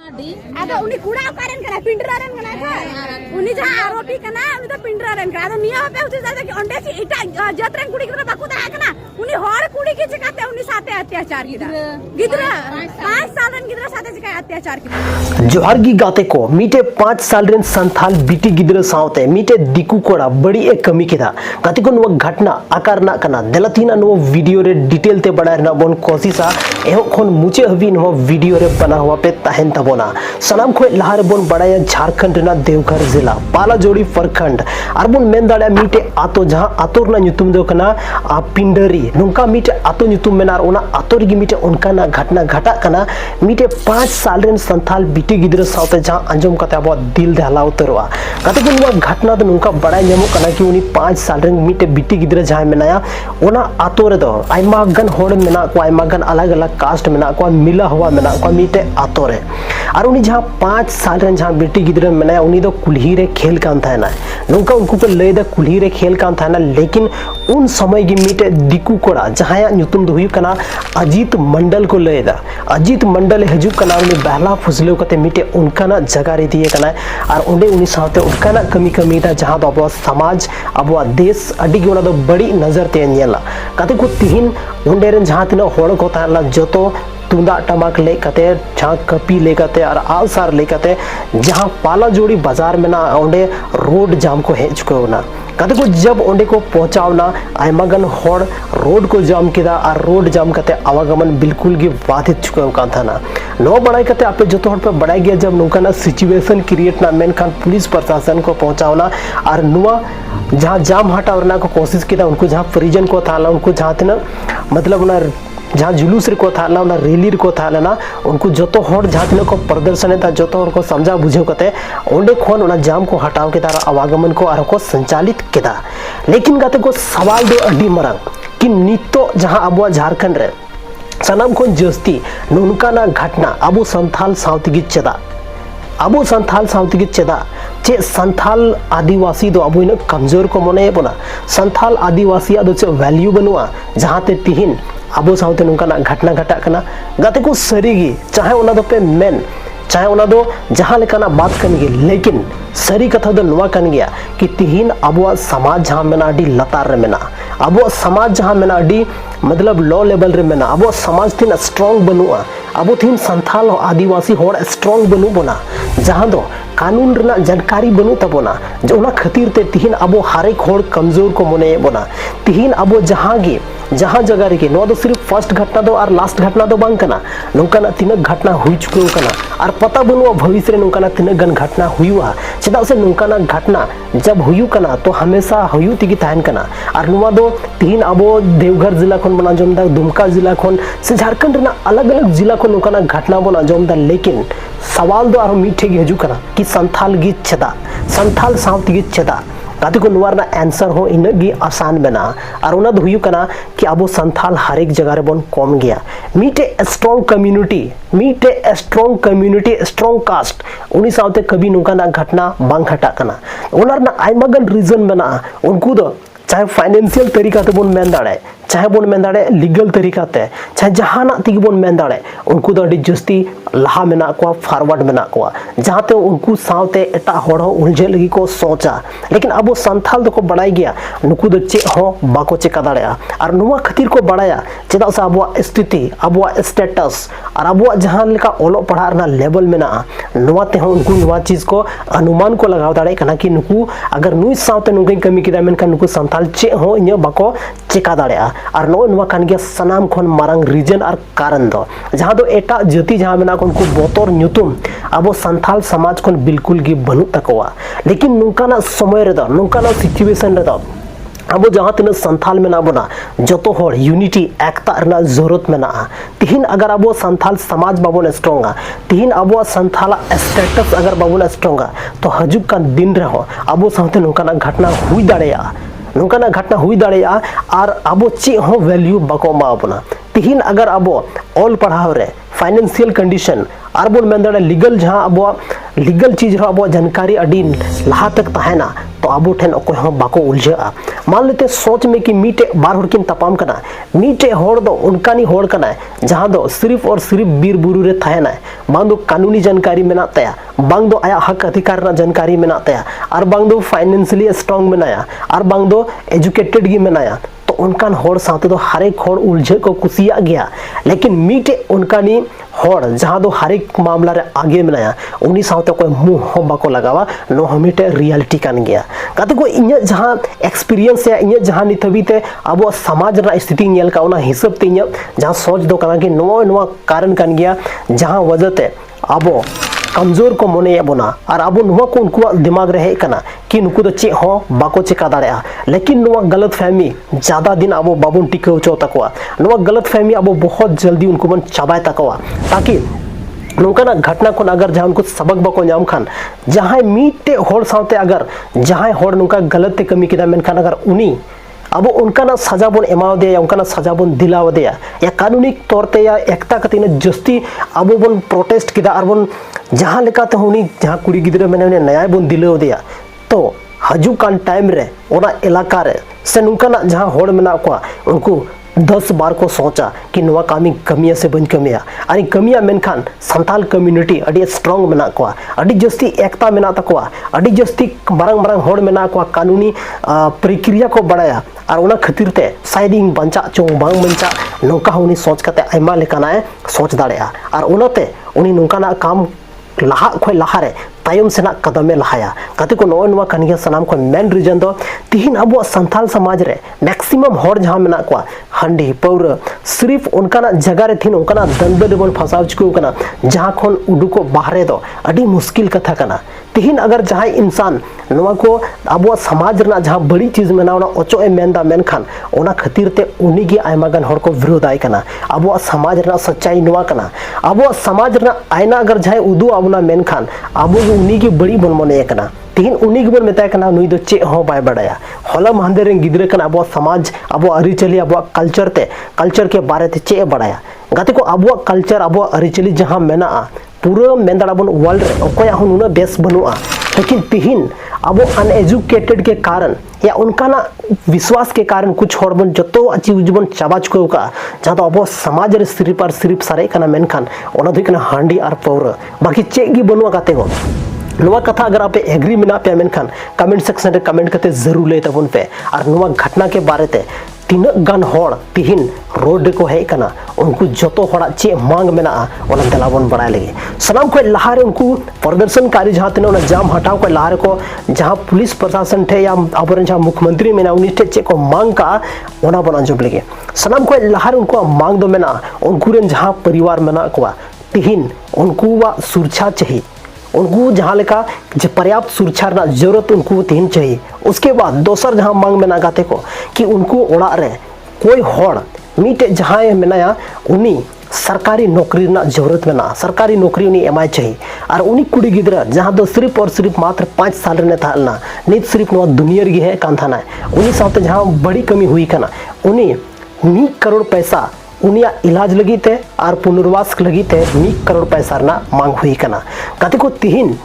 आदो उनी कुड़ा कारण कना पिंडरारन कना था उनी जहां आरोपी कना उनी तो पिंडरारन कना आदो निया पे उसी जाते कि अंडे की इटा जतरन कुड़ी गिदरा बाकू दा कना उनी हर कुड़ी की चिकाते उनी साथे अत्याचार गिदरा 5 सालन गिदरा साथे चिका अत्याचार गिदरा जोहार गी गाते को मीटे 5 साल रेन संथाल बीटी गिदरा सावते मीटे दिकू कोड़ा बड़ी एक कमी किदा गाते को नो घटना आकार ना कना देलतीना नो वीडियो रे डिटेल ते बड़ा ना बोन कोशिशा एहो खन मुचे हबी नो वीडियो रे बना हुआ पे ताहेन तबोना सनाम खो लहार बोन बड़ाया झारखंड ना देवघर जिला पालाजोड़ी प्रखंड और बोन मेन दाड़ा मीटे आतो जहां आतोर ना nyutum दो कना पिंडरी नोंका मीटे आतो nyutum मेनार ओना आतोर गी मीटे उनका ना घटना घटा कना मीटे 5 साल रेन संथाल बीटी गिदरा सावते जहां अंजम कते अब दिल दहला उतरवा कते को नुआ घटना दो नोंका बड़ा ᱧᱟᱢᱚᱜ कना कि उनी 5 साल रेन मीटे बीटी गिदरा जहां मेनाया ओना आतो रे दो आइमा गन होड़ मेना को आइमा गन अलग अलग कास्ट मेना को मिला हुआ मेना को मीटे आतो रे और उनी जहां 5 साल रेन जहां बीटी गिदरा मेनाया उनी दो कुल्ही रे खेल कान थाना नोंका उनको को लय दा कुल्ही रे खेल कान थाना लेकिन उन समय गी मीटे दिकू कोड़ा जहां ᱧᱩᱛᱩᱢ दो हुई कना अजीत मंडल को लय दा अजीत मंडल हजू कना उनी बहला फुसले कते मीटे उनका ना जगह रे दिए कना और उंडे उनी साथे उनका ना कमी कमी दा जहां दो अब समाज अब देश अडी गी दो बड़ी नजर ते नेला कते को तिहिन उंडे रेन जहां तिना होड़ को ताला जतो तुंदा टमाक ले कते जहां कपी ले कते और आलसार ले कते जहां पालाजोड़ी बाजार में ना ओंडे रोड जाम को हेज को ना कते को जब ओंडे को पहुंचाव ना आयमागन होड़ रोड को जाम किदा और रोड जाम कते आवागमन बिल्कुल गी बाधित चुका कान था ना नो बड़ाई कते आपे जतो हड़ पे बड़ाई गया जब नोका ना सिचुएशन क्रिएट ना मेन खान पुलिस प्रशासन को पहुंचावना और नुआ जहां जाम हटावना को कोशिश किदा उनको जहां परिजन को थाला उनको जहां तना मतलब ना जहां जुलूस को था ना रैली को था ना उनको जतो होड़ जहां तिना को प्रदर्शन था जतो होड़ को समझा बुझे कते ओंडे खोन ओना जाम को हटाव के तारा आवागमन को आर को संचालित केदा लेकिन गाते को सवाल दो अड्डी मरंग कि नितो जहां अब झारखंड रे सनाम को जस्ती नुनका ना घटना अबो संथाल सावतिगी चेदा अबो संथाल सावतिगी चेदा चे संथाल आदिवासी दो अबो इन कमजोर को मने बोना संथाल आदिवासी दो चे वैल्यू बनुआ जहां ते तिहिन अबो सावते नुनका ना घटना घटा कना गाते को सरीगी चाहे ओना दो पे मेन चाहे ओना दो जहां लेकाना बात कनगी लेकिन सरी कथा दो नुआ कन गया कि तिहिन अबो समाज जहां मेना अडी लतार रे मेना अबो समाज जहां मेना अडी मतलब लो लेवल रे मेना अबो समाज थिन स्ट्रांग बनुआ अबो थिन संथाल आदिवासी होड़ स्ट्रांग बनु बोना जहां दो कानून रना जानकारी बनु तबोना जो ओना खातिर ते तिहिन अबो हारेक होड़ कमजोर को मने बोना तिहिन अबो जहां जगह रे नो दो सिर्फ फर्स्ट घटना दो और लास्ट घटना दो बांग कना नोंका ना तिना घटना हुई चुके कना और पता बनुआ भविष्य रे नोंका ना तिना गन घटना हुईवा चेदा से नोंका ना घटना जब हुई कना तो हमेशा हुई तिगी ताहन कना और नुआ दो तिहिन अबो देवघर जिला खन बना जमदा दुमका जिला खन से झारखंड ना अलग अलग जिला खन नोंका ना घटना बना जमदा लेकिन सवाल दो और मीठे गे हजू कना कि संथाल गी चेदा संथाल सावतिगी चेदा गाते को नुआर ना आंसर हो इनगी आसान बना और उना दो हुई कना कि अबो संथाल हर एक जगह रे बोन कम गया मीटे स्ट्रांग कम्युनिटी स्ट्रांग कास्ट उनी सावते कभी नुका ना घटना बांग घटा कना उनार ना आइमागन रीजन बना उनको दो चाहे फाइनेंशियल तरीका ते बोन मेन दाड़े चाहे बोन मेन दाड़े लीगल तरीका ते चाहे जहाना तिगी बोन मेन दाड़े उनको दो अडी जस्ती लहा मेना को फॉरवर्ड मेना को जहाते उनको सावते एटा होड़ हो उलझे लगी को सोचा लेकिन अब संथाल दो को बढ़ाई गया नुकु दो चे हो बाको चेका दाड़या और नुआ खातिर को बढ़ाया चेदा से अब स्थिति अब स्टेटस और अब जहां लेका ओलो पढ़ा ना लेवल मेना नुआ ते हो उनको नुआ चीज को अनुमान को लगाव दाड़े कना कि नुकु अगर नुई सावते नुकु कमी किदा मेन का नुकु संथाल चे हो इन बाको चेका दाड़या और नो नुआ कान गया सनाम खन मारंग रीजन और कारण दो जहां दो एटा जाति जहां मेना उनको बोतोर ᱧᱩᱛᱩᱢ अब संथाल समाज को बिल्कुल गी बनु तकवा लेकिन नुकाना समय रे दो नुकाना सिचुएशन रे दो अब जहां तीन संथाल में बोना जतो होड़ यूनिटी एकता रना जरूरत में तिहिन अगर अब संथाल समाज बाबन स्ट्रॉन्गा तिहिन अब संथाल स्टेटस अगर बाबन स्ट्रॉन्गा तो हजूक का दिन रहो अब साथे नुकाना घटना हुई दाड़ेया नुकाना घटना हुई दाड़ेया और अब चे हो वैल्यू बाको माबना तिहिन अगर अब ऑल पढ़ाव रे फाइनेंशियल कंडीशन और बोन मेन दाड़े लीगल जहां अब लीगल चीज अब जानकारी अड़ी लहा तक तहना तो अब ठेन अकोय बाको उलझा मान लेते सोच में कि मीटे बार हड़ किन तपाम कना मीटे हड़ दो उनकानी हड़ कना जहां दो सिर्फ और सिर्फ बीर बुरु रे तहना बांग दो कानूनी जानकारी मेना तया बांग दो आया हक अधिकार ना जानकारी मेना तया और बांग दो फाइनेंशियली स्ट्रांग मेनाया और बांग दो एजुकेटेड गी मेनाया तो उनकान होड़ साथे दो हरेक होड़ उलझे को कुसिया गया लेकिन मीटे उनकानी होड़ जहां दो हरेक मामला रे आगे मेनाया उनी साथे कोई मुंह हो बाको लगावा नो हमीटे रियलिटी कान गया काते को इnya जहां एक्सपीरियंस या इnya जहां नितबीते अब समाज रा स्थिति नेल का उना हिसाब ते इnya जहां सोच दो कना कि नो कारण कान गया जहां वजहते अब कमजोर को मने बोना और अब नुआ को उनको दिमाग रहे कना कि नुकु तो चे हो बाको चिका दाड़ा लेकिन नुआ गलत फहमी ज्यादा दिन अब बाबुन टिके चो तकवा नुआ गलत फहमी अब बहुत जल्दी उनको मन चाबाय तकवा ताकि नौकाना घटना को अगर जहां उनको सबक बको नाम खान जहां मीटे होड़ साथे अगर जहां होड़ नुका गलत कमी किदा मेनखान अगर उनी अब उनका सजा बन एमाव दे या उनका सजा बन दिलाव दे या कानूनी तौर ते या एकता कते जस्ती अब बन प्रोटेस्ट किदा और बन जहां लेकाते उनी जहां कुड़ी गिद्रा मेने न्याय बन दिलाव दे तो हजू कान टाइम रे ओना इलाका रे से नुका जहां होड़ मेना को उनको 10 बार को सोचा कि नुआ कामी कमिया से बन कमिया अरे कमिया मेनखान संताल कम्युनिटी अड़ी स्ट्रांग मेना को अड़ी जस्ती एकता मेना तकवा अड़ी जस्ती मारंग मारंग होड़ मेना को कानूनी प्रक्रिया को बढ़ाया और उना खातिर ते शायद इन बंचा चोंग बांग बंचा नौका उनी सोच कते आयमा लेकाना सोच दाड़ेया और उनते उनी नौकाना काम लहा खोय लहा रे तायम सेना कदमे लहाया कते को नोय नवा कनिया सनाम को मेन रीजन दो तिहिन अब संथाल समाज रे मैक्सिमम होड़ जहां मेना को हंडी पौर सिर्फ उनका जगह रे थिन उनका दंड बन फसाव चुको कना जहां खन उडुको बाहरे दो अडी मुश्किल कथा कना तिहिन अगर जहां इंसान नवा को अब समाज रे जहां बड़ी चीज मेना ओना ओचो ए मेनदा मेनखान ओना खातिर ते उनी गी आयमागन होड़ को विरोध आय कना अब समाज रे सच्चाई नवा कना अब समाज रे आईना अगर जहां उदु आबना मेनखान अब उनी गी बड़ी बन मने कना तिहिन उनी गी बन मेता कना नुई दो चे हो बाय बड़ाया होला महंदे रे गिद्रे कना अब समाज अब अरिचली अब कल्चर के बारे ते चे बड़ाया गाते को अब कल्चर अब अरिचली जहां मेना पूरा मेंदाड़ा बन वर्ल्ड रे ओकोया हुनुना बेस बनुआ लेकिन तिहिन अब अनएजुकेटेड के कारण या उनका ना विश्वास के कारण कुछ होड़ बन जतो चीज बन चाबा चुको का जहां तो अब समाज रे सिर्फ और सिर्फ सारे कना मेनखान ओना दो कना हांडी और पौर बाकी चेक गी बनुआ काते को नुआ कथा अगर आप एग्री मेना पे मेनखान कमेंट सेक्शन रे कमेंट करते जरूर ले तबन पे और नुआ घटना के बारे ते तीन गान होड़ तिहिन रोड को है कना उनको जतो होड़ा चे मांग मेना ओना दलाबन बड़ा लगे सलाम को लहारे उनको प्रदर्शनकारी जहां तने ओना जाम हटाव को लहारे को जहां पुलिस प्रशासन थे या आबरन जहां मुख्यमंत्री मेना उनी चे को मांग का ओना बन अंजुब लगे सलाम को लहारे उनको मांग दो मेना उनको रेन जहां परिवार मेना को तिहिन उनको वा सुरक्षा चाहिए उनको जहां लेका पर्याप्त सुरक्षा जरूरत उनको तीन चाहिए उसके बाद दोसर जहां मांग में ना गाते को कि उनको ओड़ा रे कोई होड़ मीटे जहां मेनाया उनी सरकारी नौकरी ना जरूरत में ना सरकारी नौकरी उनी एमाय चाहिए और उनी कुड़ी गिद्रा जहां दो सिर्फ और सिर्फ मात्र 5 साल रे थालना नित सिर्फ नवा दुनिया गी है कांथाना उनी साथे जहां बड़ी कमी हुई कना उनी 1 करोड़ पैसा उनिया इलाज लगी थे और पुनर्वास लगी थे 1 करोड़ पैसा ना मांग हुई कना कते को तिहिन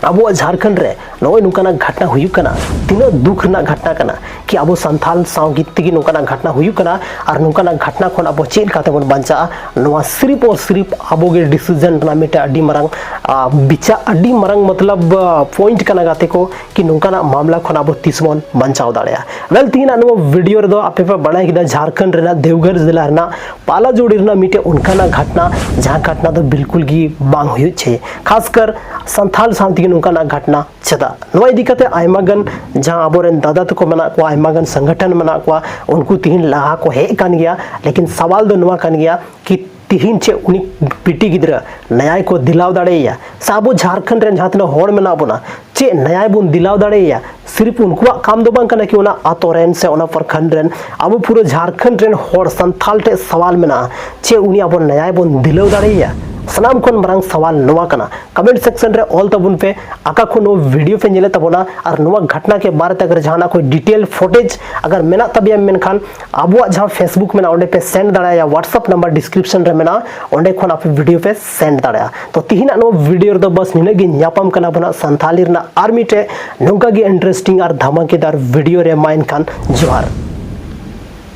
अब झारखंड रे नोय नुकाना घटना हुई कना तीनों दुख ना घटना कना कि अब संथाल साव गित्ती नुकाना घटना हुई कना और नुकाना घटना खन अब चेल काते बन बंचा नवा सिर्फ और सिर्फ अब गे डिसीजन ना मेटा अड्डी मरंग बिचा अड्डी मरंग मतलब पॉइंट कना गाते को कि नुकाना मामला खन अब तिसबन बंचाव दाड़या वेल तीना नो वीडियो रे दो आपे पे बणाय किदा झारखंड रे ना देवघर जिला रे ना पाला जोड़ी रे ना मिटे उनकाना घटना जहां घटना तो बिल्कुल गी बांग हुई छे खासकर संथाल शांति नुकाना घटना चदा नवा इदी कते आयमागन जहां आबोरेन दादा तको मना को आयमागन संगठन मना को उनको तिहिन लहा को हे कान गया लेकिन सवाल दो नवा कान गया कि तिहिन चे उनी पिटी गिद्रा न्याय को दिलाव दाड़ेया साबो झारखंड रे जहां होड़ मेना बोना चे न्याय बुन दिलाव दाड़ेया सिर्फ उनको काम दो बांग कना कि ओना आतोरेन से ओना प्रखंड रेन अब पूरा झारखंड रेन होड़ संथाल टे सवाल मेना चे उनी अब न्याय बुन दिलाव दाड़ेया सनाम खन मरांग सवाल नोवा कना कमेंट सेक्शन रे ऑल तबुन पे आका को नो वीडियो पे नेले तबोना और नोवा घटना के बारे अगर जहाना कोई डिटेल फुटेज अगर मेना तबिया मेनखान आबुआ जहां फेसबुक में ओंडे पे सेंड दाड़ा या व्हाट्सएप नंबर डिस्क्रिप्शन रे मेना ओंडे खन आप वीडियो पे सेंड दाड़ा तो तिहिना नो वीडियो रे बस निने गे न्यापम कना बना संथाली रना आर्मी टे नोंका गे इंटरेस्टिंग और धमाकेदार वीडियो रे माइन खान जोहार।